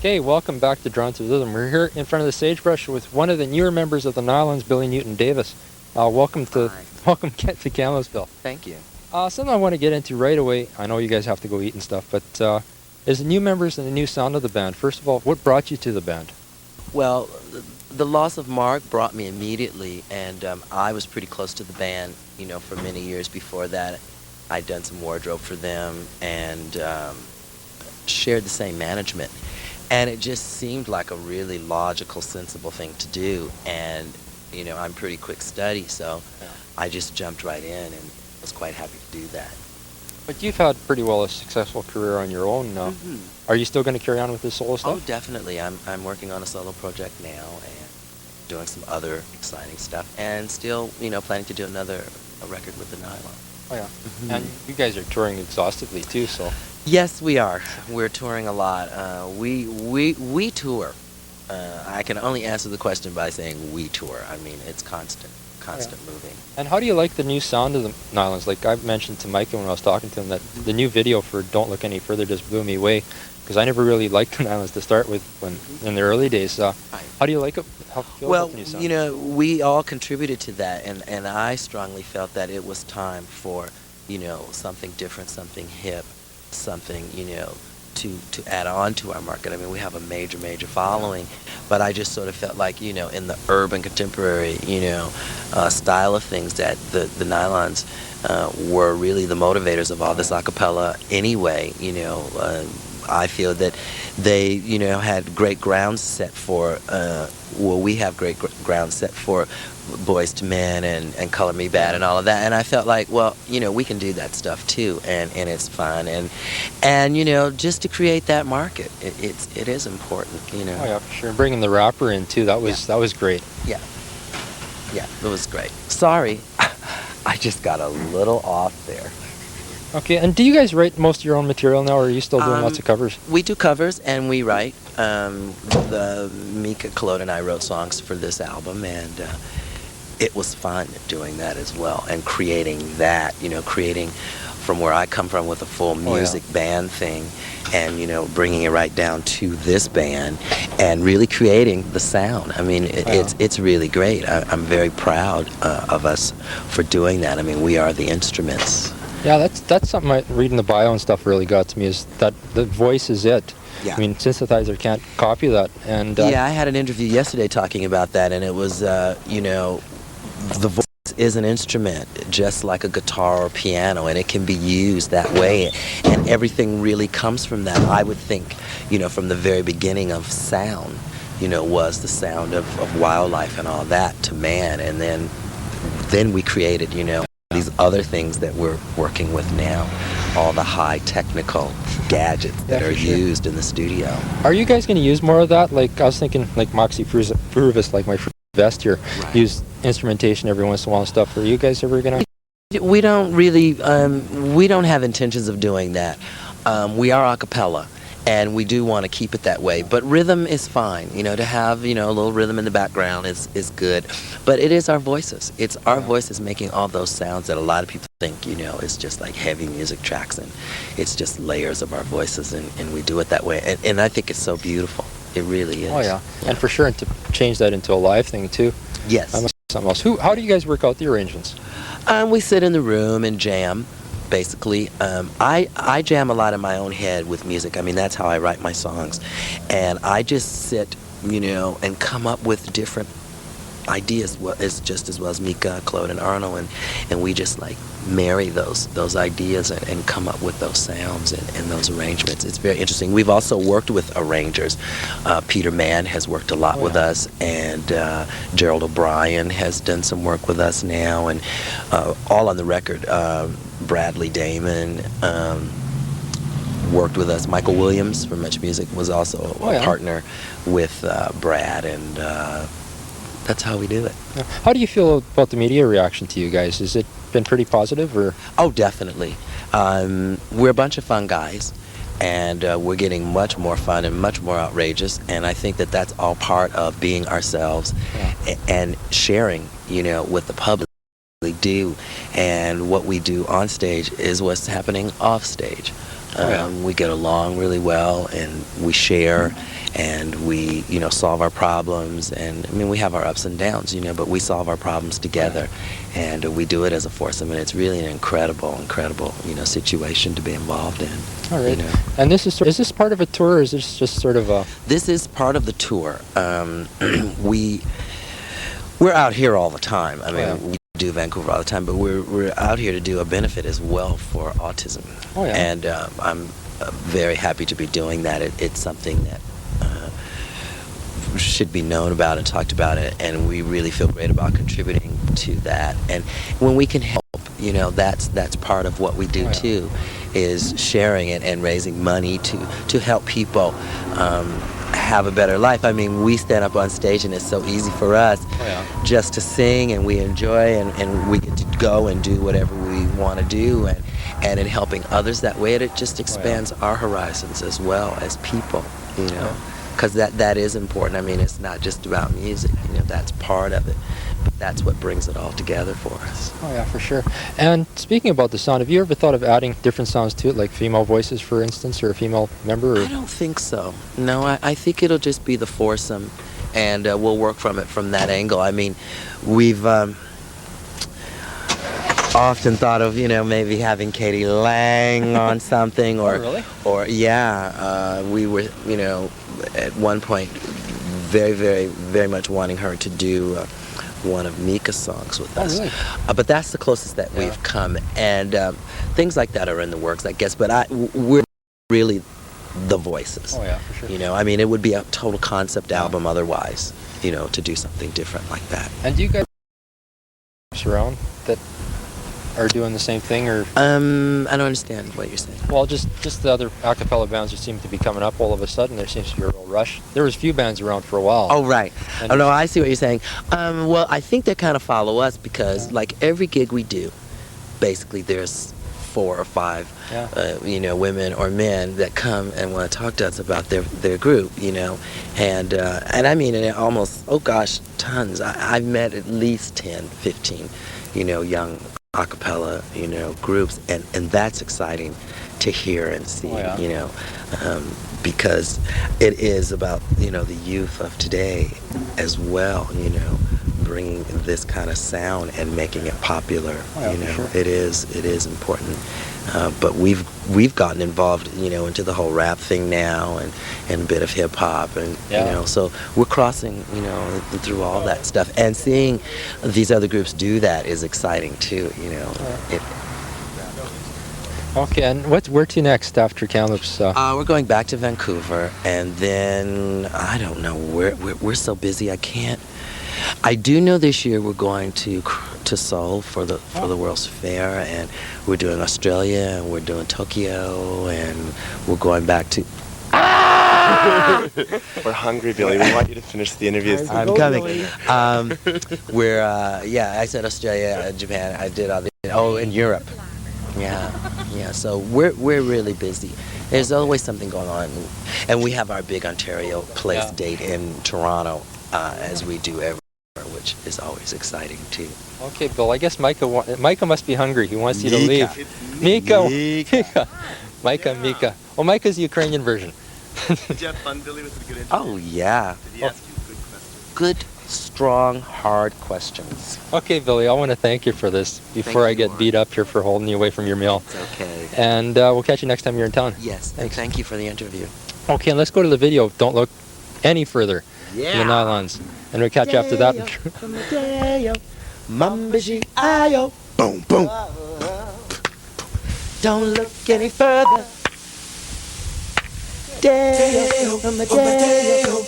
Okay, welcome back to Drawn to Rhythm. We're here in front of the Sagebrush with one of the newer members of the Nylons, Billy Newton Davis. Welcome to Hi. welcome to Campbellsville. Thank you. Something I want to get into right away. I know you guys have to go eat and stuff, but is the new members and the new sound of the band. First of all, what brought you to the band? Well, the loss of Mark brought me immediately, and I was pretty close to the band, for many years before that. I'd done some wardrobe for them and shared the same management. And it just seemed like a really logical, sensible thing to do. And, I'm pretty quick study, so I just jumped right in and was quite happy to do that. But you've had pretty well a successful career on your own now. Are you still going to carry on with this solo stuff? Oh, definitely. I'm working on a solo project now and doing some other exciting stuff, and still, planning to do a record with the Nylon. Oh yeah. And you guys are touring exhaustively too, so. Yes, we are. We're touring a lot. We tour. I can only answer the question by saying we tour. I mean, it's constant moving. And how do you like the new sound of the Nylons? Like I mentioned to Micah when I was talking to him that the new video for Don't Look Any Further just blew me away, because I never really liked the Nylons to start with in the early days. How do you like it? How do you feel about the new sound? We all contributed to that, and I strongly felt that it was time for, something different, something hip, something, to add on to our market. I mean, we have a major following, but I just sort of felt like, in the urban contemporary, style of things, that the Nylons were really the motivators of all this a cappella anyway. I feel that they, had great grounds set for, we have great grounds set for Boys to Men and Color Me Bad and all of that, and I felt like, well, we can do that stuff too, and it's fun, and just to create that market, it is important, Oh yeah, for sure. Bringing the rapper in too, that was great. Yeah, it was great. Sorry, I just got a little off there. Okay, and do you guys write most of your own material now, or are you still doing lots of covers? We do covers and we write. Mika, Claude, and I wrote songs for this album, and it was fun doing that as well, and creating that, creating from where I come from with a full music band thing, and bringing it right down to this band and really creating the sound. I mean, it's really great. I'm very proud of us for doing that. I mean, we are the instruments. Yeah, that's something reading the bio and stuff really got to me, is that the voice is it. Yeah. I mean, synthesizer can't copy that. And yeah, I had an interview yesterday talking about that, and it was, the voice is an instrument, just like a guitar or piano, and it can be used that way, and everything really comes from that. I would think, from the very beginning of sound, was the sound of wildlife and all that to man, and then we created, these other things that we're working with now, all the high technical gadgets that are used in the studio. Are you guys going to use more of that? Like, I was thinking, like Moxie Purvis, like my vest here, use instrumentation every once in a while and stuff. Are you guys ever going to? We don't really, we don't have intentions of doing that. We are a cappella, and we do want to keep it that way. But rhythm is fine, to have, a little rhythm in the background is good. But it is our voices. It's our voices making all those sounds that a lot of people think, is just like heavy music tracks, and it's just layers of our voices, and we do it that way. And I think it's so beautiful. It really is. Oh yeah, and for sure, and to change that into a live thing too. Yes. That must be something else. How do you guys work out the arrangements? We sit in the room and jam. Basically, I jam a lot in my own head with music. I mean, that's how I write my songs, and I just sit, and come up with different ideas. It's just as well as Mika, Claude, and Arno, and we just like marry those ideas and come up with those sounds and those arrangements. It's very interesting. We've also worked with arrangers. Peter Mann has worked a lot with us, and Gerald O'Brien has done some work with us now, and all on the record. Bradley Damon worked with us. Michael Williams from Much Music was also a partner with Brad, and that's how we do it. How do you feel about the media reaction to you guys? Has it been pretty positive, or? Oh, definitely. We're a bunch of fun guys, and we're getting much more fun and much more outrageous, and I think that that's all part of being ourselves and sharing, with the public. We do, and what we do on stage is what's happening off stage. We get along really well, and we share, and we, solve our problems. And I mean, we have our ups and downs, but we solve our problems together, and we do it as a foursome. And it's really an incredible, situation to be involved in. All right. And is this part of a tour, or is this just sort of a? This is part of the tour. We're out here all the time. I mean, we do Vancouver all the time, but we're out here to do a benefit as well for autism. Oh, yeah. And I'm very happy to be doing that. It's something that should be known about and talked about, and we really feel great about contributing to that. And when we can help, that's part of what we do too, is sharing it and raising money to help people have a better life. I mean, we stand up on stage and it's so easy for us just to sing, and we enjoy, and we get to go and do whatever we want to do, and in helping others that way, it just expands our horizons as well as people, because that is important. I mean, it's not just about music, that's part of it, but that's what brings it all together for us. Oh yeah, for sure. And speaking about the sound, have you ever thought of adding different sounds to it, like female voices, for instance, or a female member? Or? I don't think so. No, I think it'll just be the foursome, and we'll work from that angle. I mean, we've often thought of, maybe having Katie Lang on something, or really? We were, at one point very, very, very much wanting her to do one of Mika's songs with us. Really? But that's the closest that we've come, and things like that are in the works, I guess. But we're really the voices. Oh yeah, for sure. I mean, it would be a total concept album otherwise, to do something different like that. And do you guys around that are doing the same thing, or? I don't understand what you're saying. Well, just the other a cappella bands that seem to be coming up all of a sudden. There seems to be a real rush. There was a few bands around for a while. Oh, right. Oh, no, I see what you're saying. Well, I think they kind of follow us because, like every gig we do, basically there's 4 or 5, women or men that come and want to talk to us about their group, and I mean, almost, tons. I've met at least 10, 15, young a cappella, groups, and that's exciting to hear and see, because it is about, the youth of today as well, bringing this kind of sound and making it popular. Sure. It is important. But we've gotten involved, into the whole rap thing now, and a bit of hip hop, and so we're crossing, through all that stuff, and seeing these other groups do that is exciting too. Okay, and where to next after Kamloops? We're going back to Vancouver, and then I don't know. We're so busy. I do know this year we're going to Seoul for the World's Fair, and we're doing Australia, and we're doing Tokyo, and we're going back to. We're hungry, Billy. We want you to finish the interview. I'm coming. We're I said Australia, Japan. I did in Europe. Yeah. So we're really busy. There's always something going on, and we have our big Ontario place date in Toronto, as we do every year, which is always exciting too. Okay, Bill. I guess Micah must be hungry. He wants you to leave. Mika. Mika. Well, Micah's the Ukrainian version. Did you have fun, Billy? Was it a good interview? Oh yeah. Did he ask you good questions? Good, strong, hard questions. Okay, Billy. I want to thank you for this before I get beat up here for holding you away from your meal. It's okay. And we'll catch you next time you're in town. Yes. Thanks. Thank you for the interview. Okay, and let's go to the video. Don't look any further. Yeah. The nylons. And we'll catch you after that. Boom, boom. Don't look any further. Deo, Deo, Mamma Deo,